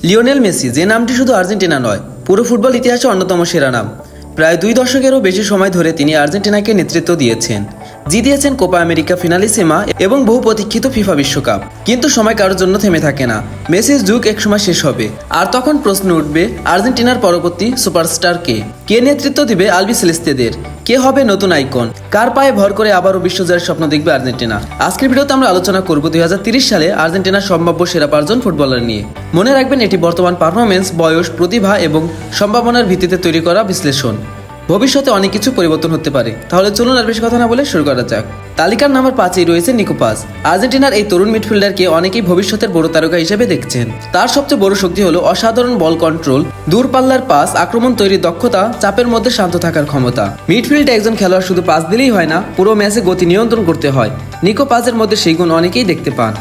Lionel Messi, যে নামটি শুধু আর্জেন্টিনা নয়, পুরো ফুটবল ইতিহাসে অন্যতম সেরা নাম। প্রায় 2 দশকেরও বেশি সময় ধরে তিনি আর্জেন্টিনাকে নেতৃত্ব দিয়েছেন, জিতিয়েছেন কোপা আমেরিকা ফিনালিসিমা এবং বহু প্রতীক্ষিত ফিফা বিশ্বকাপ। কিন্তু সময় কারোর জন্য থেমে থাকে না। মেসির যুগ একসময় শেষ হবে, আর তখন প্রশ্ন উঠবে, আর্জেন্টিনার পরবর্তী সুপারস্টার কে? কে নেতৃত্ব দিবে আলবি সেলেস্তেদের? কে হবে নতুন আইকন? কার পায়ে ভর করে আবারও বিশ্বজয়ের স্বপ্ন দেখবে আর্জেন্টিনা? আজকের ভিডিওতে আমরা আলোচনা করব 2030 সালে আর্জেন্টিনার সম্ভাব্য সেরা 5 জন ফুটবলার নিয়ে। মনে রাখবেন, এটি বর্তমান পারফরমেন্স, বয়স, প্রতিভা এবং সম্ভাবনার ভিত্তিতে তৈরি করা বিশ্লেষণ। ভবিষ্যতে অনেক কিছু পরিবর্তন হতে পারে। তাহলে চলুন আর বেশি কথা না বলে শুরু করা যাক। তালিকার নাম্বার 5-এ রয়েছে নিকো পাস। আর্জেন্টিনার এই তরুণ মিডফিল্ডারকে অনেকেই ভবিষ্যতের বড় তারকা হিসেবে দেখছেন। তার সবচেয়ে বড় শক্তি হলো অসাধারণ বল কন্ট্রোল, দূরপাল্লার পাস, আক্রমণ তৈরির দক্ষতা, চাপের মধ্যে শান্ত থাকার ক্ষমতা। মিডফিল্ডে একজন খেলোয়াড় শুধু পাস দিলেই হয় না, পুরো ম্যাচে গতি নিয়ন্ত্রণ করতে হয়। নিকো পাসের মধ্যে সেই গুণ অনেকেই দেখতে পান।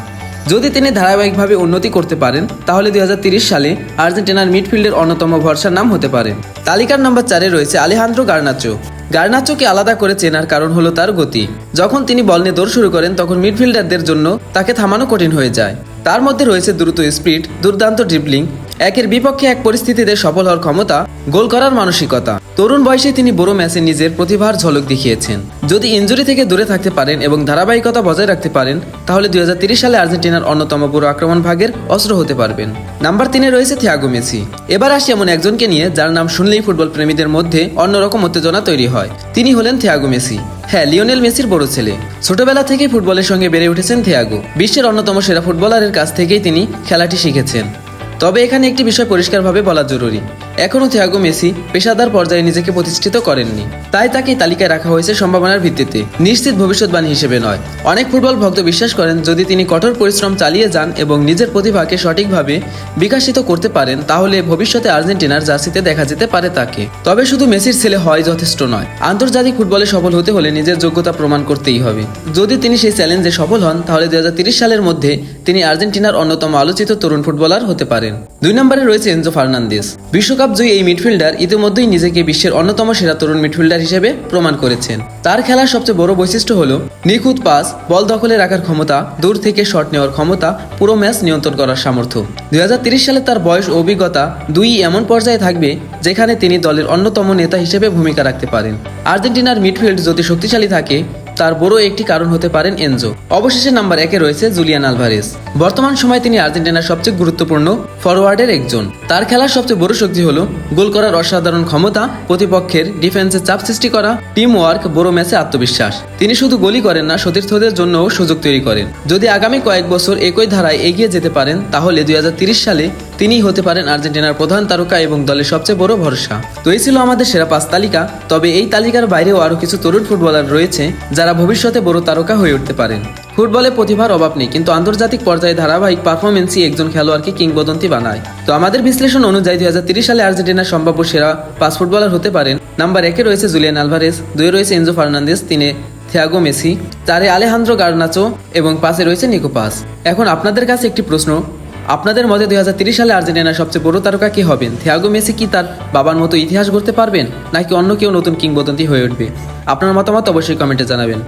যদি তিনি ধারাবাহিকভাবে উন্নতি করতে পারেন, তাহলে 2030 সালে আর্জেন্টিনার মিডফিল্ডের অন্যতম ভরসার নাম হতে পারেন। তালিকার নাম্বার 4-এ রয়েছে আলেহান্দ্রো গার্নাচো। গার্নাচোকে আলাদা করে চেনার কারণ হলো তার গতি। যখন তিনি বল নিয়ে দৌড় শুরু করেন, তখন মিডফিল্ডারদের জন্য তাকে থামানো কঠিন হয়ে যায়। তার মধ্যে রয়েছে দ্রুত স্পিড, দুর্দান্ত ড্রিবলিং, একের বিপক্ষে এক পরিস্থিতিতে সফল হওয়ার ক্ষমতা, গোল করার মানসিকতা। তরুণ বয়সে তিনি বড় ম্যাচে নিজের প্রতিভার ঝলক দেখিয়েছেন। যদি ইনজুরি থেকে দূরে থাকতে পারেন এবং ধারাবাহিকতা বজায় রাখতে পারেন, তাহলে 2030 সালে আর্জেন্টিনার অন্যতম বড় আক্রমণ ভাগের অস্ত্র হতে পারবেন। নাম্বার 3-এ রয়েছে থিয়াগো মেসি। এবার আসি এমন একজনকে নিয়ে যার নাম শুনলেই ফুটবল প্রেমীদের মধ্যে অন্যরকম উত্তেজনা তৈরি হয়। তিনি হলেন থিয়াগো মেসি। হ্যাঁ, লিওনেল মেসির বড় ছেলে। ছোটবেলা থেকেই ফুটবলের সঙ্গে বেড়ে উঠেছেন থিয়াগো। বিশ্বের অন্যতম সেরা ফুটবলারের কাছ থেকেই তিনি খেলাটি শিখেছেন। তবে এখানে একটি বিষয় পরিষ্কারভাবে বলা জরুরি, এখনও থিয়াগো মেসি পেশাদার পর্যায়ে নিজেকে প্রতিষ্ঠিত করেননি। তাই তাকে তালিকায় রাখা হয়েছে সম্ভাবনার ভিত্তিতে, নিশ্চিত ভবিষ্যৎবাণী হিসেবে নয়। অনেক ফুটবল ভক্ত বিশ্বাস করেন, যদি তিনি কঠোর পরিশ্রম চালিয়ে যান এবং নিজের প্রতিভাকে সঠিকভাবে বিকশিত করতে পারেন, তাহলে ভবিষ্যতে আর্জেন্টিনার জার্সিতে দেখা যেতে পারে তাকে। তবে শুধু মেসির ছেলে হয় যথেষ্ট নয়। আন্তর্জাতিক ফুটবলে সফল হতে হলে নিজের যোগ্যতা প্রমাণ করতেই হবে। যদি তিনি সেই চ্যালেঞ্জে সফল হন, তাহলে 2030 সালের মধ্যে তিনি আর্জেন্টিনার অন্যতম আলোচিত তরুণ ফুটবলার হতে পারেন। 2 নম্বরে রয়েছে এনজো ফার্নান্দেজ। বিশ্বকাপ জয়ী এই মিডফিল্ডার ইতিমধ্যেই নিজেকে বিশ্বের অন্যতম সেরা তরুণ মিডফিল্ডার হিসেবে প্রমাণ করেছেন। তার খেলার সবচেয়ে বড় বৈশিষ্ট্য হলো নিখুঁত পাস, বল দখলে রাখার ক্ষমতা, দূর থেকে শট নেওয়ার ক্ষমতা, পুরো ম্যাচ নিয়ন্ত্রণ করার সামর্থ্য। 2030 সালে তার বয়স ও অভিজ্ঞতা দুই এমন পর্যায়ে থাকবে যেখানে তিনি দলের অন্যতম নেতা হিসেবে ভূমিকা রাখতে পারেন। আর্জেন্টিনার মিডফিল্ড যদি শক্তিশালী থাকে, তার বড় একটি কারণ হতে পারেন এনজো। অবশেষে নাম্বার 1-এ রয়েছে জুলিয়ান আলভারেজ। বর্তমান সময়ে তিনি আর্জেন্টিনার সবচেয়ে গুরুত্বপূর্ণ ফরওয়ার্ডের একজন। তার খেলার সবচেয়ে বড় শক্তি হলো গোল করার অসাধারণ ক্ষমতা, প্রতিপক্ষের ডিফেন্সে চাপ সৃষ্টি করা, টিম ওয়ার্ক, বড় ম্যাচে আত্মবিশ্বাস। তিনি শুধু গোলই করেন না, সতীর্থদের জন্যও সুযোগ তৈরি করেন। যদি আগামী কয়েক বছর একই ধারায় এগিয়ে যেতে পারেন, তাহলে 2030 সালে তিনিই হতে পারেন আর্জেন্টিনার প্রধান তারকা এবং দলের সবচেয়ে বড় ভরসা। তো এই ছিল আমাদের সেরা 5 তালিকা। তবে এই তালিকার বাইরেও আরও কিছু তরুণ ফুটবলার রয়েছে যারা ভবিষ্যতে বড় তারকা হয়ে উঠতে পারেন। ফুটবলে প্রতিভার অভাব নেই, কিন্তু আন্তর্জাতিক পর্যায়ে ধারাবাহিক পারফরমেন্সই একজন খেলোয়াড়কে কিংবদন্তি বানায়। তো আমাদের বিশ্লেষণ অনুযায়ী 2030 সালে আর্জেন্টিনার সম্ভাব্য সেরা 5 ফুটবলার হতে পারেন। নাম্বার 1-এ রয়েছে জুলিয়ান আলভারেজ, 2-এ রয়েছে এনজো ফার্নান্দেজ, 3-এ থিয়াগো মেসি, 4-এ আলেহান্দ্রো গার্নাচো এবং 5-এ রয়েছে নিকো পাস। এখন আপনাদের কাছে একটি প্রশ্ন, আপনাদের মতে 2030 সালে আর্জেন্টিনার সবচেয়ে বড় তারকা কে হবেন? থিয়াগো মেসি কি তার বাবার মতো ইতিহাস গড়তে পারবেন, নাকি অন্য কেউ নতুন কিংবদন্তি হয়ে উঠবে? আপনার মতামত অবশ্যই কমেন্টে জানাবেন।